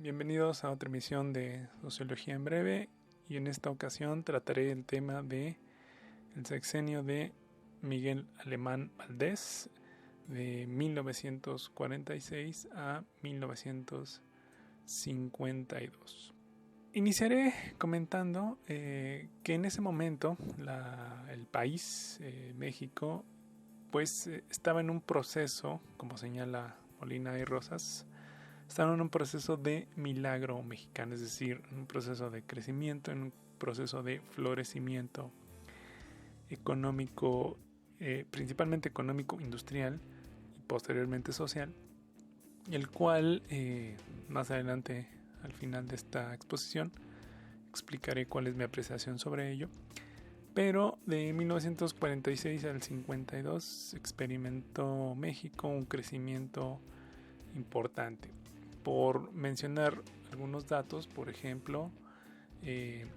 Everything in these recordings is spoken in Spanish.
Bienvenidos a otra emisión de Sociología en Breve, y en esta ocasión trataré el tema de el sexenio de Miguel Alemán Valdés de 1946 a 1952. Iniciaré comentando que en ese momento el país, México, pues estaba en un proceso, como señala Molina y Rosas, estaba en un proceso de milagro mexicano, es decir, en un proceso de crecimiento, en un proceso de florecimiento económico, principalmente económico, industrial y posteriormente social, el cual más adelante, al final de esta exposición, explicaré cuál es mi apreciación sobre ello. Pero de 1946 al 52 experimentó México un crecimiento importante. Por mencionar algunos datos, por ejemplo, en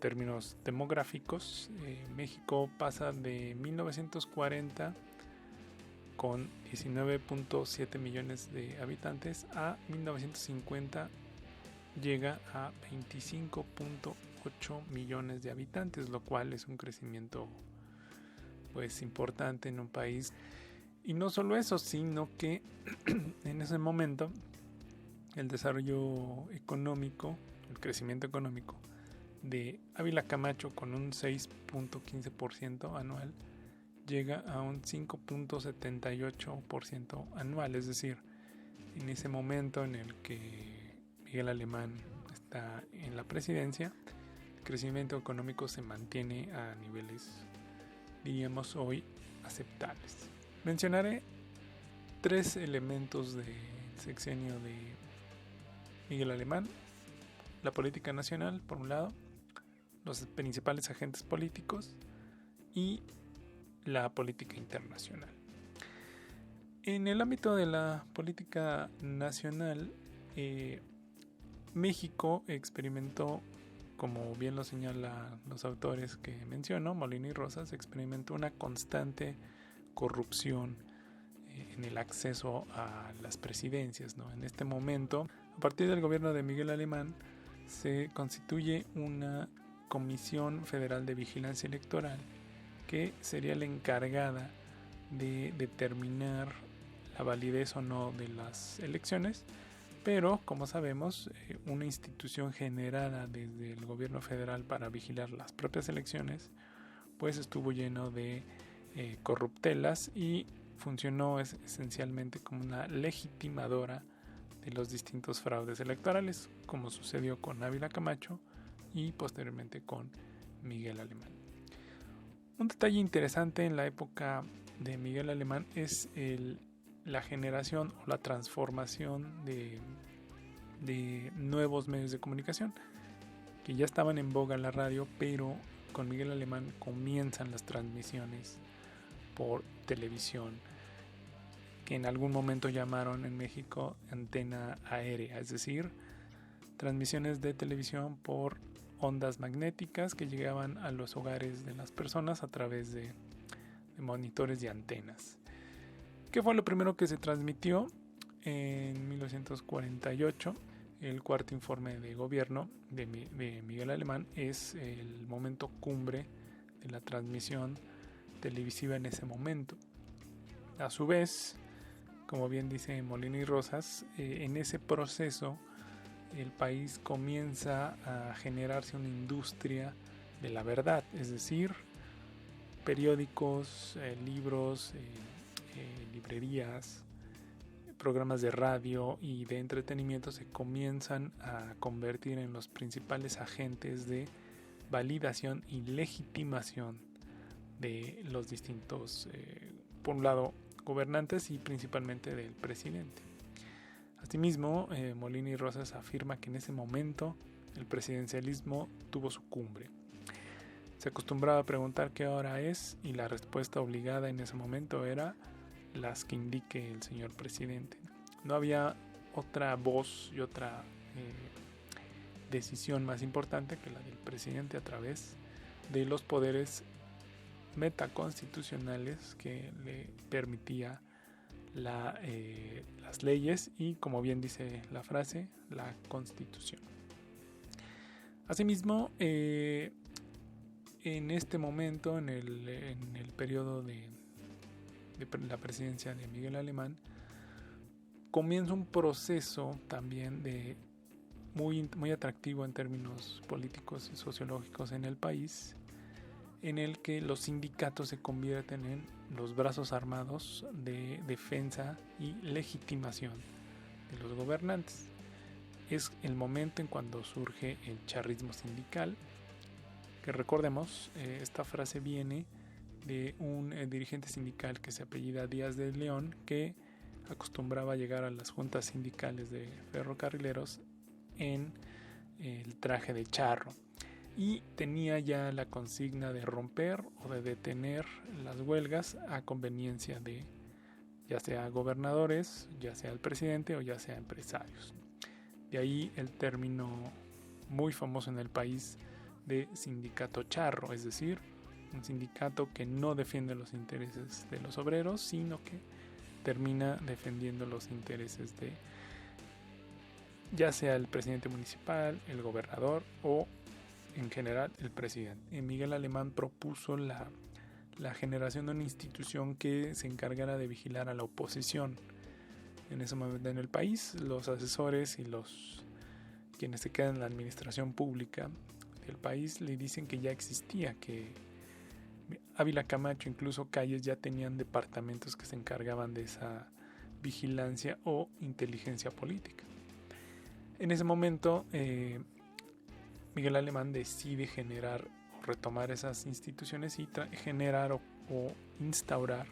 términos demográficos, México pasa de 1940 con 19.7 millones de habitantes a 1950 llega a 25.8 millones de habitantes, lo cual es un crecimiento pues importante en un país. Y no solo eso, sino que en ese momento el desarrollo económico, el crecimiento económico de Ávila Camacho, con un 6.15% anual, llega a un 5.78% anual. Es decir, en ese momento en el que Miguel Alemán está en la presidencia, el crecimiento económico se mantiene a niveles, diríamos hoy, aceptables. Mencionaré tres elementos del sexenio de Miguel Alemán: la política nacional, por un lado, los principales agentes políticos y la política internacional. En el ámbito de la política nacional, México experimentó, como bien lo señalan los autores que menciono, Molina y Rosas, experimentó una constante corrupción en el acceso a las presidencias, ¿no? En este momento, a partir del gobierno de Miguel Alemán, se constituye una Comisión Federal de Vigilancia Electoral que sería la encargada de determinar la validez o no de las elecciones, pero como sabemos, una institución generada desde el gobierno federal para vigilar las propias elecciones, pues estuvo lleno de corruptelas y funcionó esencialmente como una legitimadora de los distintos fraudes electorales, como sucedió con Ávila Camacho y posteriormente con Miguel Alemán. Un detalle interesante en la época de Miguel Alemán es la generación o la transformación de nuevos medios de comunicación que ya estaban en boga en la radio, pero con Miguel Alemán comienzan las transmisiones por televisión, que en algún momento llamaron en México antena aérea, es decir, transmisiones de televisión por ondas magnéticas que llegaban a los hogares de las personas a través de monitores y antenas. ¿Qué fue lo primero que se transmitió? En 1948, el cuarto informe de gobierno de Miguel Alemán es el momento cumbre de la transmisión televisiva en ese momento. A su vez, como bien dice Molina y Rosas, en ese proceso el país comienza a generarse una industria de la verdad, es decir, periódicos, libros, librerías, programas de radio y de entretenimiento se comienzan a convertir en los principales agentes de validación y legitimación de los distintos, por un lado, gobernantes y principalmente del presidente. Asimismo, Molina y Rosas afirma que en ese momento el presidencialismo tuvo su cumbre. Se acostumbraba a preguntar qué hora es y la respuesta obligada en ese momento era las que indique el señor presidente. No había otra voz y otra decisión más importante que la del presidente a través de los poderes metaconstitucionales que le permitía las leyes y, como bien dice la frase, la Constitución. Asimismo, en este momento, en el periodo de la presidencia de Miguel Alemán, comienza un proceso también muy atractivo en términos políticos y sociológicos en el país, en el que los sindicatos se convierten en los brazos armados de defensa y legitimación de los gobernantes. Es el momento en cuando surge el charrismo sindical, que recordemos, esta frase viene de un dirigente sindical que se apellida Díaz de León, que acostumbraba a llegar a las juntas sindicales de ferrocarrileros en el traje de charro y tenía ya la consigna de romper o de detener las huelgas a conveniencia de ya sea gobernadores, ya sea el presidente o ya sea empresarios. De ahí el término muy famoso en el país de sindicato charro, es decir, un sindicato que no defiende los intereses de los obreros, sino que termina defendiendo los intereses de ya sea el presidente municipal, el gobernador o en general el presidente. Miguel Alemán propuso la generación de una institución que se encargara de vigilar a la oposición. En ese momento en el país, los asesores y quienes se quedan en la administración pública del país le dicen que ya existía, que Ávila Camacho, incluso Calles, ya tenían departamentos que se encargaban de esa vigilancia o inteligencia política. En ese momento, Miguel Alemán decide generar o retomar esas instituciones y generar o instaurar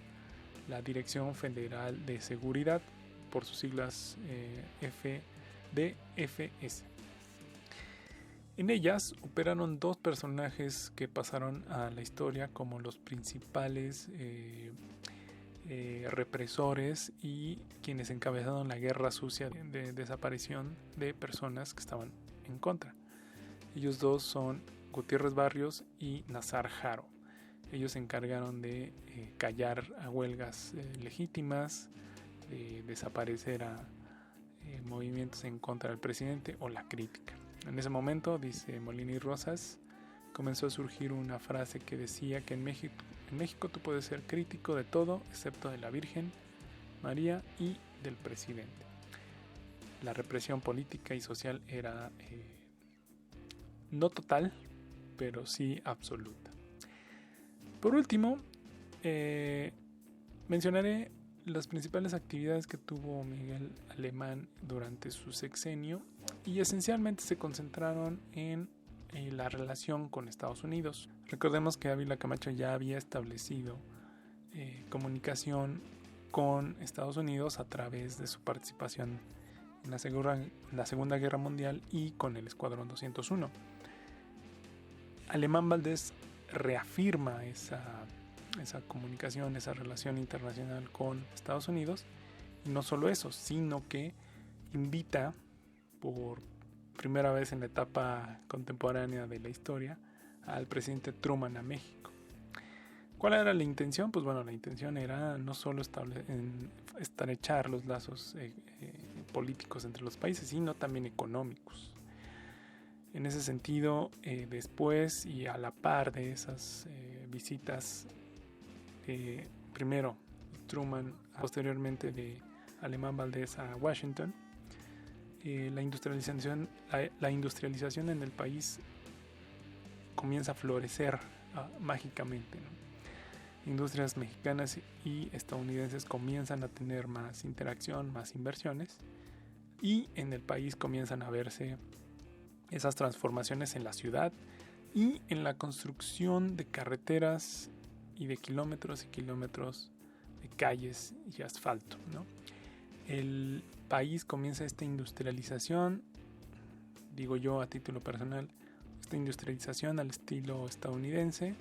la Dirección Federal de Seguridad, por sus siglas FDFS. En ellas operaron dos personajes que pasaron a la historia como los principales represores y quienes encabezaron la guerra sucia de desaparición de personas que estaban en contra. Ellos dos son Gutiérrez Barrios y Nazar Haro. Ellos se encargaron de callar a huelgas legítimas, de desaparecer a movimientos en contra del presidente o la crítica. En ese momento, dice Molina y Rosas, comenzó a surgir una frase que decía que en México tú puedes ser crítico de todo excepto de la Virgen María y del presidente. La represión política y social era no total, pero sí absoluta. Por último, mencionaré las principales actividades que tuvo Miguel Alemán durante su sexenio y esencialmente se concentraron en la relación con Estados Unidos. Recordemos que Ávila Camacho ya había establecido comunicación con Estados Unidos a través de su participación en la Segunda Guerra Mundial y con el Escuadrón 201. Alemán Valdés reafirma esa comunicación, esa relación internacional con Estados Unidos, y no solo eso, sino que invita por primera vez en la etapa contemporánea de la historia al presidente Truman a México. ¿Cuál era la intención? Pues bueno, la intención era no solo estrechar los lazos políticos entre los países, sino también económicos. En ese sentido, después y a la par de esas visitas, primero Truman, posteriormente de Alemán Valdés a Washington, la industrialización en el país comienza a florecer mágicamente, ¿no? Industrias mexicanas y estadounidenses comienzan a tener más interacción, más inversiones, y en el país comienzan a verse esas transformaciones en la ciudad y en la construcción de carreteras y de kilómetros y kilómetros de calles y asfalto, ¿no? El país comienza esta industrialización, digo yo a título personal, esta industrialización al estilo estadounidense,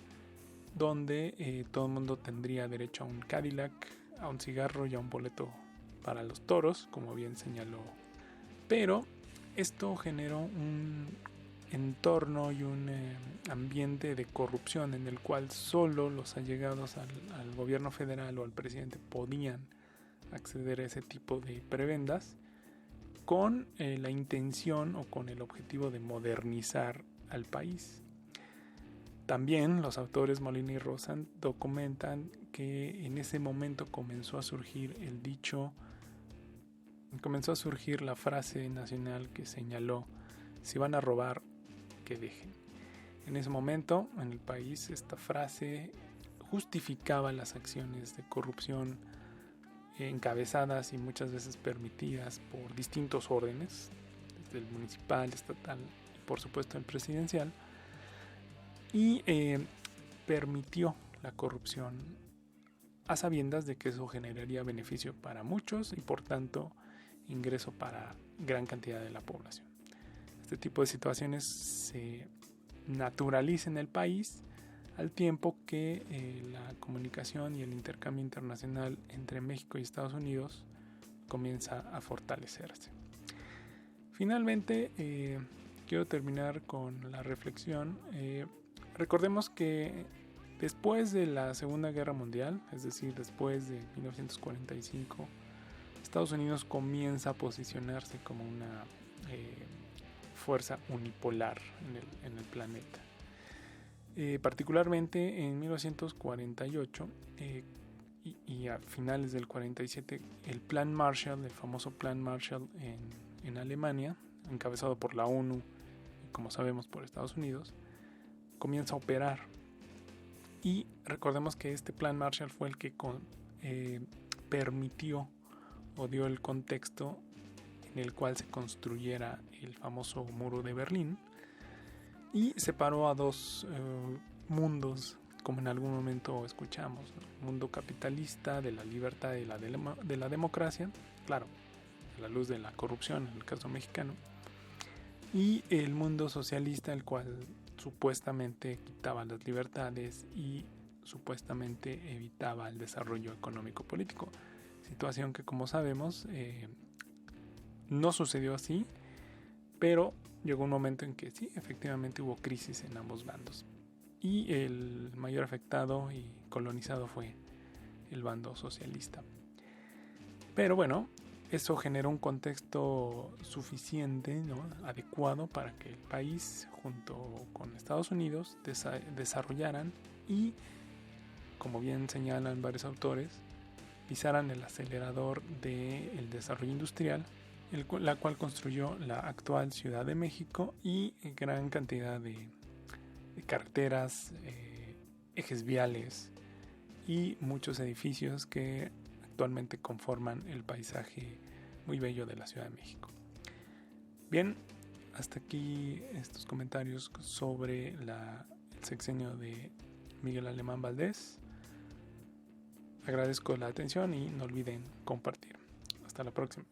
donde todo el mundo tendría derecho a un Cadillac, a un cigarro y a un boleto para los toros, como bien señaló. Pero esto generó un entorno y un ambiente de corrupción en el cual solo los allegados al gobierno federal o al presidente podían acceder a ese tipo de prebendas con la intención o con el objetivo de modernizar al país. También los autores Molina y Rosa documentan que en ese momento comenzó a surgir la frase nacional que señaló: si van a robar, que dejen. En ese momento, en el país, esta frase justificaba las acciones de corrupción encabezadas y muchas veces permitidas por distintos órdenes, desde el municipal, estatal y por supuesto el presidencial, y permitió la corrupción a sabiendas de que eso generaría beneficio para muchos y por tanto ingreso para gran cantidad de la población. Este tipo de situaciones se naturaliza en el país al tiempo que la comunicación y el intercambio internacional entre México y Estados Unidos comienza a fortalecerse. Finalmente, quiero terminar con la reflexión. Recordemos que después de la Segunda Guerra Mundial, es decir, después de 1945, Estados Unidos comienza a posicionarse como una fuerza unipolar en el planeta. Particularmente en 1948 y a finales del 47, el Plan Marshall, el famoso Plan Marshall en Alemania, encabezado por la ONU y como sabemos por Estados Unidos, comienza a operar. Y recordemos que este Plan Marshall fue el que permitió o dio el contexto en el cual se construyera el famoso muro de Berlín y separó a dos mundos, como en algún momento escuchamos, ¿no? El mundo capitalista de la libertad y de la democracia, claro, a la luz de la corrupción en el caso mexicano, y el mundo socialista, el cual supuestamente quitaba las libertades y supuestamente evitaba el desarrollo económico-político, situación que, como sabemos, no sucedió así, pero llegó un momento en que sí, efectivamente hubo crisis en ambos bandos y el mayor afectado y colonizado fue el bando socialista. Pero bueno, eso generó un contexto suficiente, ¿no?, adecuado para que el país junto con Estados Unidos desarrollaran y, como bien señalan varios autores, pisaran el acelerador del desarrollo industrial, la cual construyó la actual Ciudad de México y gran cantidad de carreteras, ejes viales y muchos edificios que actualmente conforman el paisaje muy bello de la Ciudad de México. Bien, hasta aquí estos comentarios sobre el sexenio de Miguel Alemán Valdés. Agradezco la atención y no olviden compartir. Hasta la próxima.